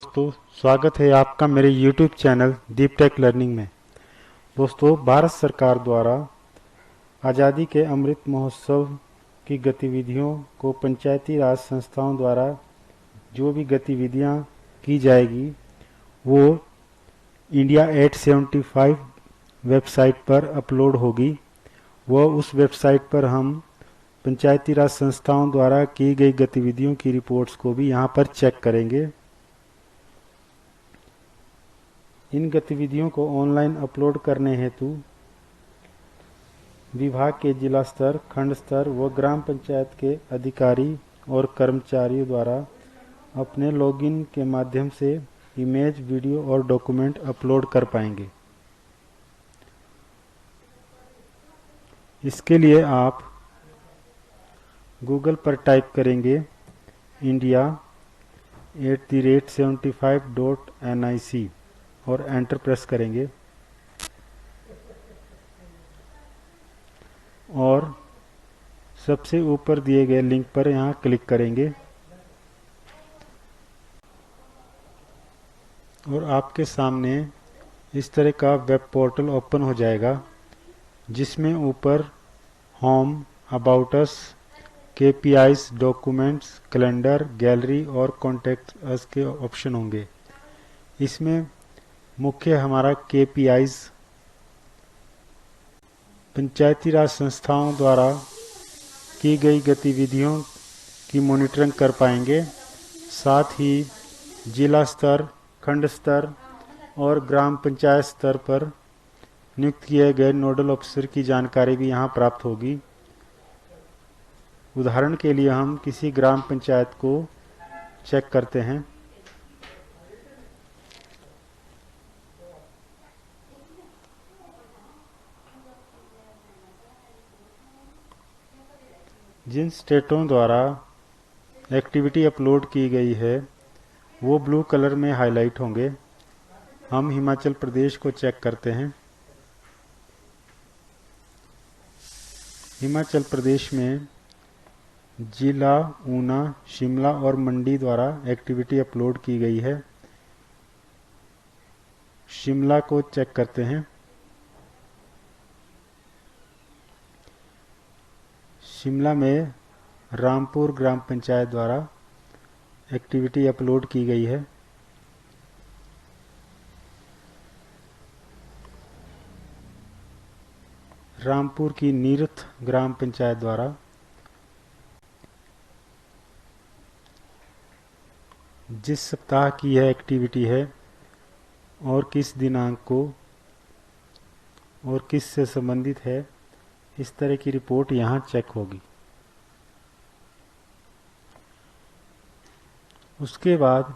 दोस्तों, स्वागत है आपका मेरे YouTube चैनल दीप टेक लर्निंग में। दोस्तों, भारत सरकार द्वारा आज़ादी के अमृत महोत्सव की गतिविधियों को पंचायती राज संस्थाओं द्वारा जो भी गतिविधियां की जाएगी वो इंडिया 875 वेबसाइट पर अपलोड होगी। वह उस वेबसाइट पर हम पंचायती राज संस्थाओं द्वारा की गई गतिविधियों की रिपोर्ट्स को भी यहाँ पर चेक करेंगे। इन गतिविधियों को ऑनलाइन अपलोड करने हेतु विभाग के जिला स्तर, खंड स्तर व ग्राम पंचायत के अधिकारी और कर्मचारियों द्वारा अपने लॉगिन के माध्यम से इमेज, वीडियो और डॉक्यूमेंट अपलोड कर पाएंगे। इसके लिए आप गूगल पर टाइप करेंगे india@75.nic और एंटर प्रेस करेंगे और सबसे ऊपर दिए गए लिंक पर यहाँ क्लिक करेंगे और आपके सामने इस तरह का वेब पोर्टल ओपन हो जाएगा, जिसमें ऊपर home, about us, KPIs, documents, calendar, gallery और कॉन्टैक्ट अस के ऑप्शन होंगे। इसमें मुख्य हमारा KPIs पंचायती राज संस्थाओं द्वारा की गई गतिविधियों की मॉनिटरिंग कर पाएंगे। साथ ही जिला स्तर, खंड स्तर और ग्राम पंचायत स्तर पर नियुक्त किए गए नोडल ऑफिसर की जानकारी भी यहाँ प्राप्त होगी। उदाहरण के लिए हम किसी ग्राम पंचायत को चेक करते हैं। जिन स्टेटों द्वारा एक्टिविटी अपलोड की गई है वो ब्लू कलर में हाईलाइट होंगे। हम हिमाचल प्रदेश को चेक करते हैं। हिमाचल प्रदेश में जिला ऊना, शिमला और मंडी द्वारा एक्टिविटी अपलोड की गई है। शिमला को चेक करते हैं। शिमला में रामपुर ग्राम पंचायत द्वारा एक्टिविटी अपलोड की गई है। रामपुर की नीरथ ग्राम पंचायत द्वारा जिस सप्ताह की यह एक्टिविटी है और किस दिनांक को और किस से संबंधित है, इस तरह की रिपोर्ट यहाँ चेक होगी। उसके बाद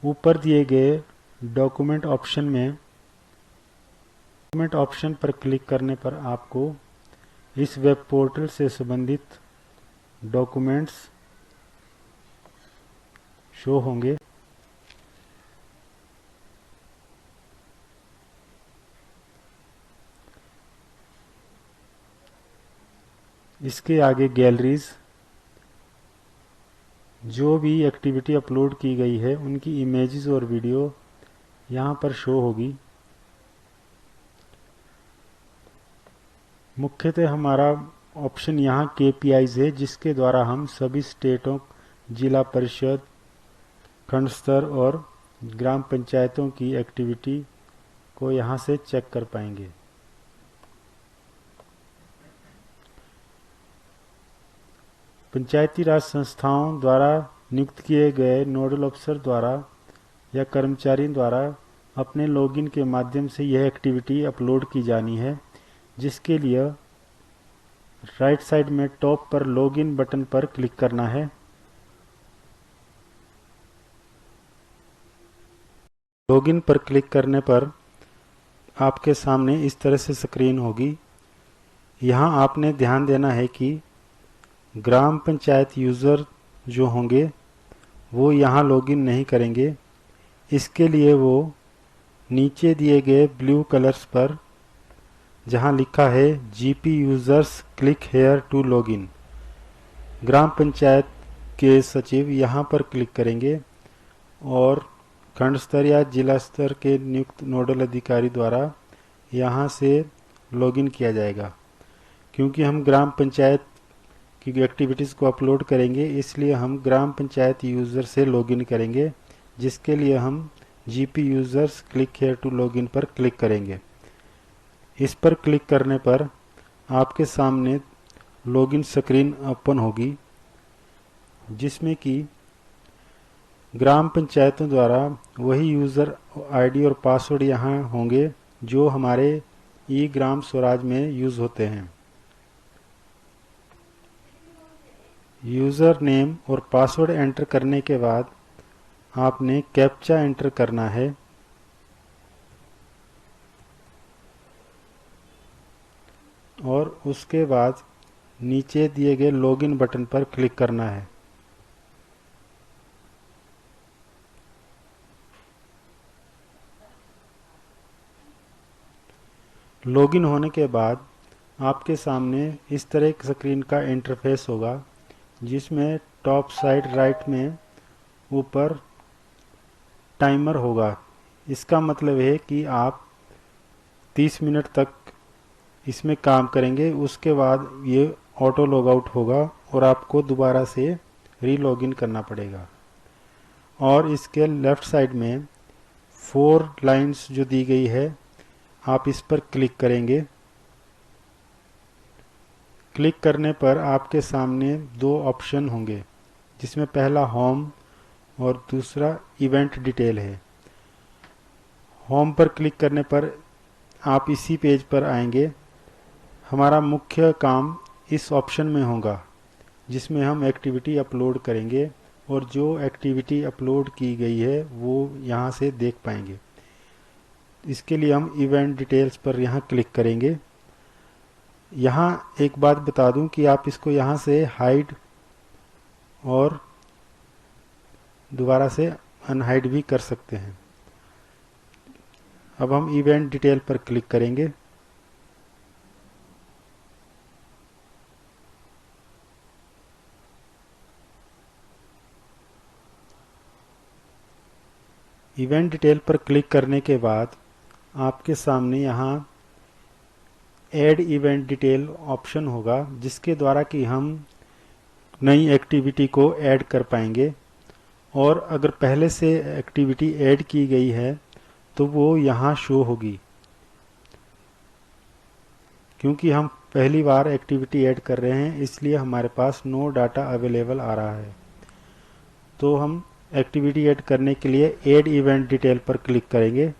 ऊपर दिए गए डॉक्यूमेंट ऑप्शन पर क्लिक करने पर आपको इस वेब पोर्टल से संबंधित डॉक्यूमेंट्स शो होंगे। इसके आगे गैलरीज, जो भी एक्टिविटी अपलोड की गई है उनकी इमेजेस और वीडियो यहाँ पर शो होगी। मुख्यतः हमारा ऑप्शन यहाँ KPIs है, जिसके द्वारा हम सभी स्टेटों, जिला परिषद, खंड स्तर और ग्राम पंचायतों की एक्टिविटी को यहाँ से चेक कर पाएंगे। पंचायती राज संस्थाओं द्वारा नियुक्त किए गए नोडल अफसर द्वारा या कर्मचारी द्वारा अपने लॉगिन के माध्यम से यह एक्टिविटी अपलोड की जानी है, जिसके लिए राइट साइड में टॉप पर लॉगिन बटन पर क्लिक करना है। लॉगिन पर क्लिक करने पर आपके सामने इस तरह से स्क्रीन होगी। यहाँ आपने ध्यान देना है कि ग्राम पंचायत यूज़र जो होंगे वो यहाँ लॉगिन नहीं करेंगे। इसके लिए वो नीचे दिए गए ब्लू कलर्स पर जहाँ लिखा है GP users click here to login, ग्राम पंचायत के सचिव यहाँ पर क्लिक करेंगे और खंड स्तर या जिला स्तर के नियुक्त नोडल अधिकारी द्वारा यहाँ से लॉगिन किया जाएगा। क्योंकि हम ग्राम पंचायत की एक्टिविटीज़ को अपलोड करेंगे, इसलिए हम ग्राम पंचायत यूज़र से लॉगिन करेंगे, जिसके लिए हम GP users click here to login पर क्लिक करेंगे। इस पर क्लिक करने पर आपके सामने लॉगिन स्क्रीन ओपन होगी, जिसमें कि ग्राम पंचायतों द्वारा वही यूज़र आईडी और पासवर्ड यहाँ होंगे जो हमारे ई ग्राम स्वराज में यूज़ होते हैं। यूज़र नेम और पासवर्ड एंटर करने के बाद आपने कैप्चा एंटर करना है और उसके बाद नीचे दिए गए लॉगिन बटन पर क्लिक करना है। लॉगिन होने के बाद आपके सामने इस तरह एक स्क्रीन का इंटरफेस होगा, जिसमें टॉप साइड राइट में ऊपर टाइमर होगा। इसका मतलब है कि आप 30 मिनट तक इसमें काम करेंगे, उसके बाद ये ऑटो लॉग आउट होगा और आपको दोबारा से री लॉगिन करना पड़ेगा। और इसके लेफ्ट साइड में 4 लाइंस जो दी गई है, आप इस पर क्लिक करेंगे। क्लिक करने पर आपके सामने 2 ऑप्शन होंगे, जिसमें पहला होम और दूसरा इवेंट डिटेल है। होम पर क्लिक करने पर आप इसी पेज पर आएंगे। हमारा मुख्य काम इस ऑप्शन में होगा, जिसमें हम एक्टिविटी अपलोड करेंगे और जो एक्टिविटी अपलोड की गई है वो यहाँ से देख पाएंगे। इसके लिए हम इवेंट डिटेल्स पर यहाँ क्लिक करेंगे। यहाँ एक बात बता दूं कि आप इसको यहाँ से हाइड और दोबारा से अनहाइड भी कर सकते हैं। अब हम इवेंट डिटेल पर क्लिक करेंगे। इवेंट डिटेल पर क्लिक करने के बाद आपके सामने यहाँ ऐड इवेंट डिटेल ऑप्शन होगा, जिसके द्वारा कि हम नई एक्टिविटी को ऐड कर पाएंगे। और अगर पहले से एक्टिविटी ऐड की गई है तो वो यहाँ शो होगी। क्योंकि हम पहली बार एक्टिविटी ऐड कर रहे हैं, इसलिए हमारे पास नो डाटा अवेलेबल आ रहा है। तो हम एक्टिविटी ऐड करने के लिए ऐड इवेंट डिटेल पर क्लिक करेंगे।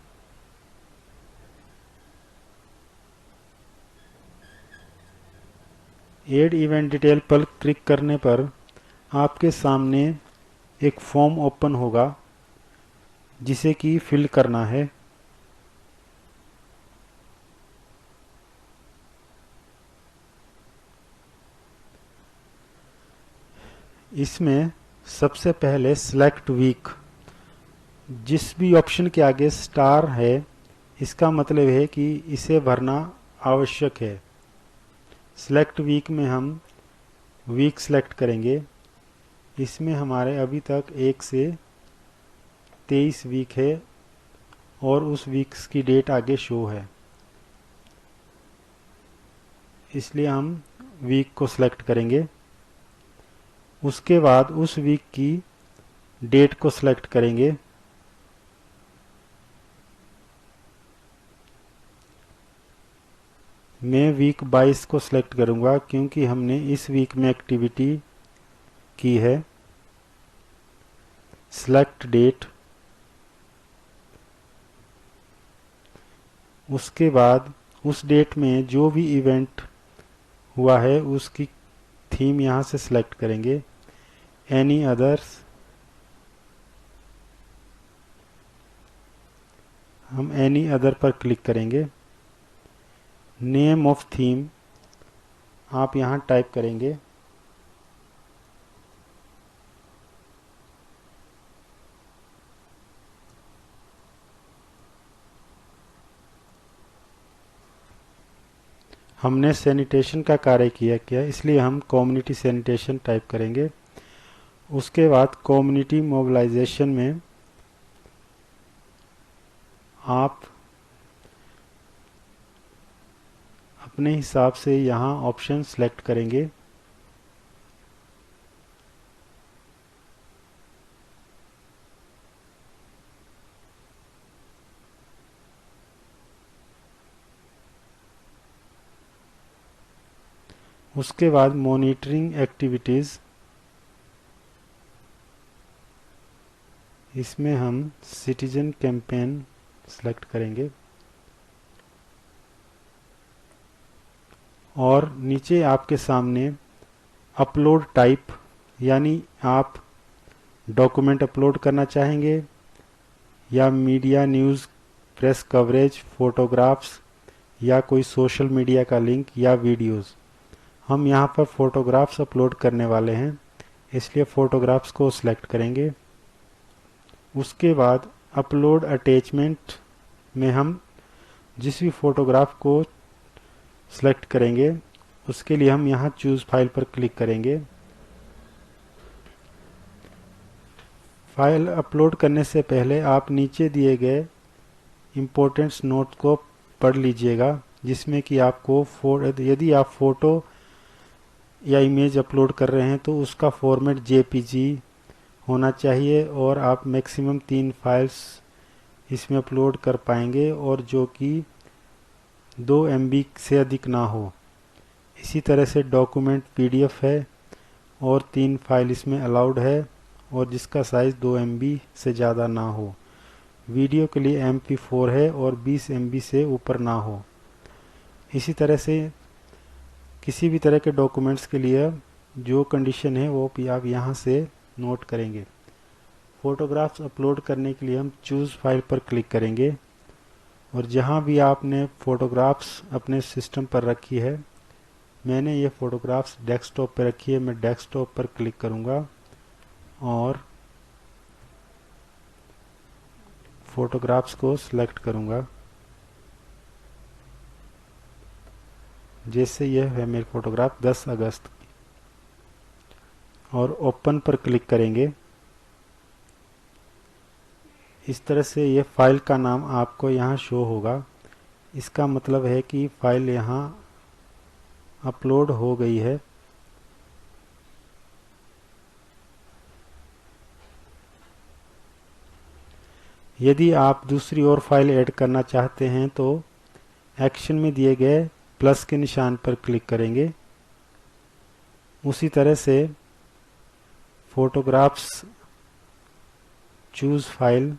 ऐड इवेंट डिटेल पर क्लिक करने पर आपके सामने एक फॉर्म ओपन होगा, जिसे कि फिल करना है। इसमें सबसे पहले सिलेक्ट वीक, जिस भी ऑप्शन के आगे स्टार है, इसका मतलब है कि इसे भरना आवश्यक है। सिलेक्ट वीक में हम वीक सिलेक्ट करेंगे। इसमें हमारे अभी तक 1 से 23 वीक है और उस वीक्स की डेट आगे शो है, इसलिए हम वीक को सिलेक्ट करेंगे। उसके बाद उस वीक की डेट को सिलेक्ट करेंगे। मैं वीक 22 को सिलेक्ट करूंगा, क्योंकि हमने इस वीक में एक्टिविटी की है। Select date. उसके बाद उस डेट में जो भी इवेंट हुआ है उसकी थीम यहाँ से सिलेक्ट करेंगे। एनी अदर्स, हम एनी अदर पर क्लिक करेंगे। नेम ऑफ थीम आप यहाँ टाइप करेंगे। हमने सैनिटेशन का कार्य किया, इसलिए हम कम्युनिटी सैनिटेशन टाइप करेंगे। उसके बाद कम्युनिटी मोबिलाइजेशन में आप अपने हिसाब से यहाँ ऑप्शन सेलेक्ट करेंगे। उसके बाद मॉनिटरिंग एक्टिविटीज़, इसमें हम सिटीजन कैंपेन सेलेक्ट करेंगे और नीचे आपके सामने अपलोड टाइप, यानी आप डॉक्यूमेंट अपलोड करना चाहेंगे या media, news, press coverage, photographs या कोई सोशल मीडिया का लिंक या वीडियोस। हम यहाँ पर फोटोग्राफ्स अपलोड करने वाले हैं, इसलिए फोटोग्राफ्स को सिलेक्ट करेंगे। उसके बाद अपलोड अटैचमेंट में हम जिस भी फोटोग्राफ को सिलेक्ट करेंगे उसके लिए हम यहाँ चूज़ फाइल पर क्लिक करेंगे। फाइल अपलोड करने से पहले आप नीचे दिए गए इम्पोर्टेंट्स नोट को पढ़ लीजिएगा, जिसमें कि आपको यदि आप फ़ोटो या इमेज अपलोड कर रहे हैं तो उसका फॉर्मेट जेपीजी होना चाहिए और आप मैक्सिमम 3 फाइल्स इसमें अपलोड कर पाएंगे और जो कि 2 MB से अधिक ना हो। इसी तरह से डॉक्यूमेंट PDF है और 3 फाइल इसमें अलाउड है और जिसका साइज़ 2 MB से ज़्यादा ना हो। वीडियो के लिए MP4 है और 20 MB से ऊपर ना हो। इसी तरह से किसी भी तरह के डॉक्यूमेंट्स के लिए जो कंडीशन है वो भी आप यहाँ से नोट करेंगे। फ़ोटोग्राफ्स अपलोड करने के लिए हम चूज़ फाइल पर क्लिक करेंगे और जहाँ भी आपने फ़ोटोग्राफ्स अपने सिस्टम पर रखी है, मैंने ये फ़ोटोग्राफ्स डेस्कटॉप पर रखी है, मैं डेस्कटॉप पर क्लिक करूँगा और फ़ोटोग्राफ्स को सिलेक्ट करूँगा। जैसे यह है मेरी फ़ोटोग्राफ 10 अगस्त की, और ओपन पर क्लिक करेंगे। इस तरह से यह फाइल का नाम आपको यहाँ शो होगा। इसका मतलब है कि फाइल यहाँ अपलोड हो गई है। यदि आप दूसरी और फाइल ऐड करना चाहते हैं तो एक्शन में दिए गए प्लस के निशान पर क्लिक करेंगे। उसी तरह से फोटोग्राफ्स चूज फाइल,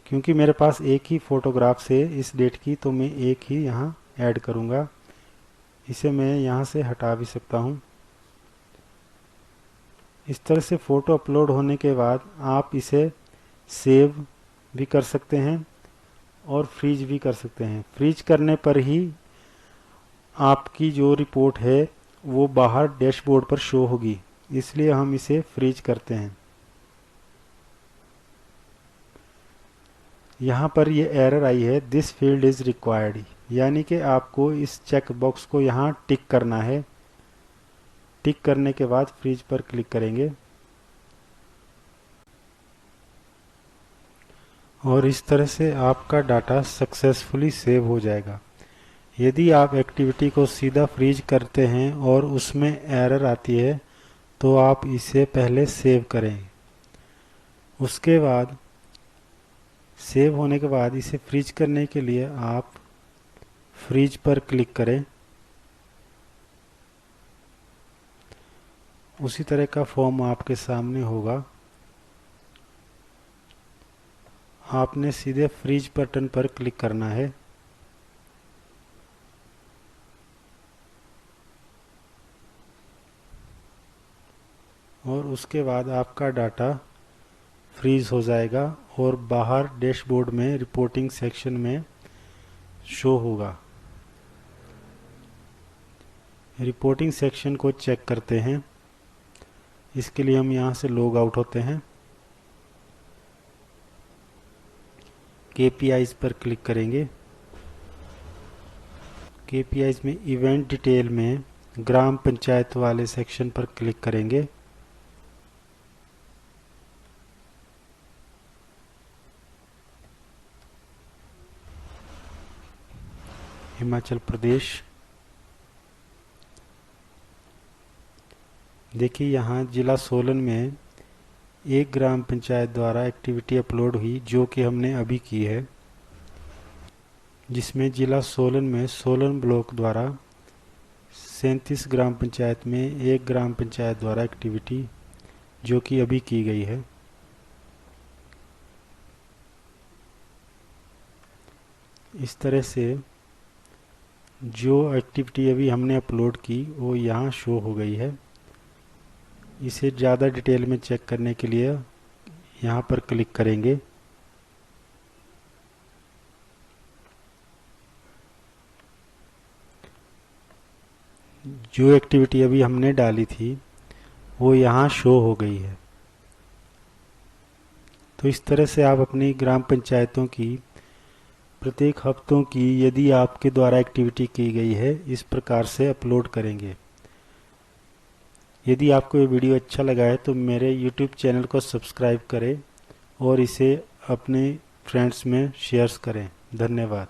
क्योंकि मेरे पास एक ही फोटोग्राफ है इस डेट की, तो मैं एक ही यहाँ ऐड करूँगा। इसे मैं यहाँ से हटा भी सकता हूँ। इस तरह से फ़ोटो अपलोड होने के बाद आप इसे सेव भी कर सकते हैं और फ्रीज भी कर सकते हैं। फ्रीज करने पर ही आपकी जो रिपोर्ट है वो बाहर डैशबोर्ड पर शो होगी, इसलिए हम इसे फ्रीज करते हैं। यहाँ पर ये एरर आई है, दिस फील्ड इज़ रिक्वायर्ड, यानी कि आपको इस चेक बॉक्स को यहाँ टिक करना है। टिक करने के बाद फ्रीज पर क्लिक करेंगे और इस तरह से आपका डाटा सक्सेसफुली सेव हो जाएगा। यदि आप एक्टिविटी को सीधा फ्रीज करते हैं और उसमें एरर आती है तो आप इसे पहले सेव करें। उसके बाद सेव होने के बाद इसे फ्रीज करने के लिए आप फ्रीज पर क्लिक करें। उसी तरह का फॉर्म आपके सामने होगा। आपने सीधे फ्रीज बटन पर क्लिक करना है। और उसके बाद आपका डाटा फ्रीज हो जाएगा और बाहर डैशबोर्ड में रिपोर्टिंग सेक्शन में शो होगा। रिपोर्टिंग सेक्शन को चेक करते हैं। इसके लिए हम यहाँ से लॉग आउट होते हैं। KPIs पर क्लिक करेंगे। KPIs में इवेंट डिटेल में ग्राम पंचायत वाले सेक्शन पर क्लिक करेंगे। हिमाचल प्रदेश। देखिए यहाँ जिला सोलन में एक ग्राम पंचायत द्वारा एक्टिविटी अपलोड हुई जो कि हमने अभी की है, जिसमें जिला सोलन में सोलन ब्लॉक द्वारा 37 ग्राम पंचायत में एक ग्राम पंचायत द्वारा एक्टिविटी जो कि अभी की गई है। इस तरह से जो एक्टिविटी अभी हमने अपलोड की वो यहाँ शो हो गई है। इसे ज़्यादा डिटेल में चेक करने के लिए यहाँ पर क्लिक करेंगे। जो एक्टिविटी अभी हमने डाली थी वो यहाँ शो हो गई है। तो इस तरह से आप अपनी ग्राम पंचायतों की प्रत्येक हफ्तों की यदि आपके द्वारा एक्टिविटी की गई है इस प्रकार से अपलोड करेंगे। यदि आपको ये वीडियो अच्छा लगा है तो मेरे YouTube चैनल को सब्सक्राइब करें और इसे अपने फ्रेंड्स में शेयर करें। धन्यवाद।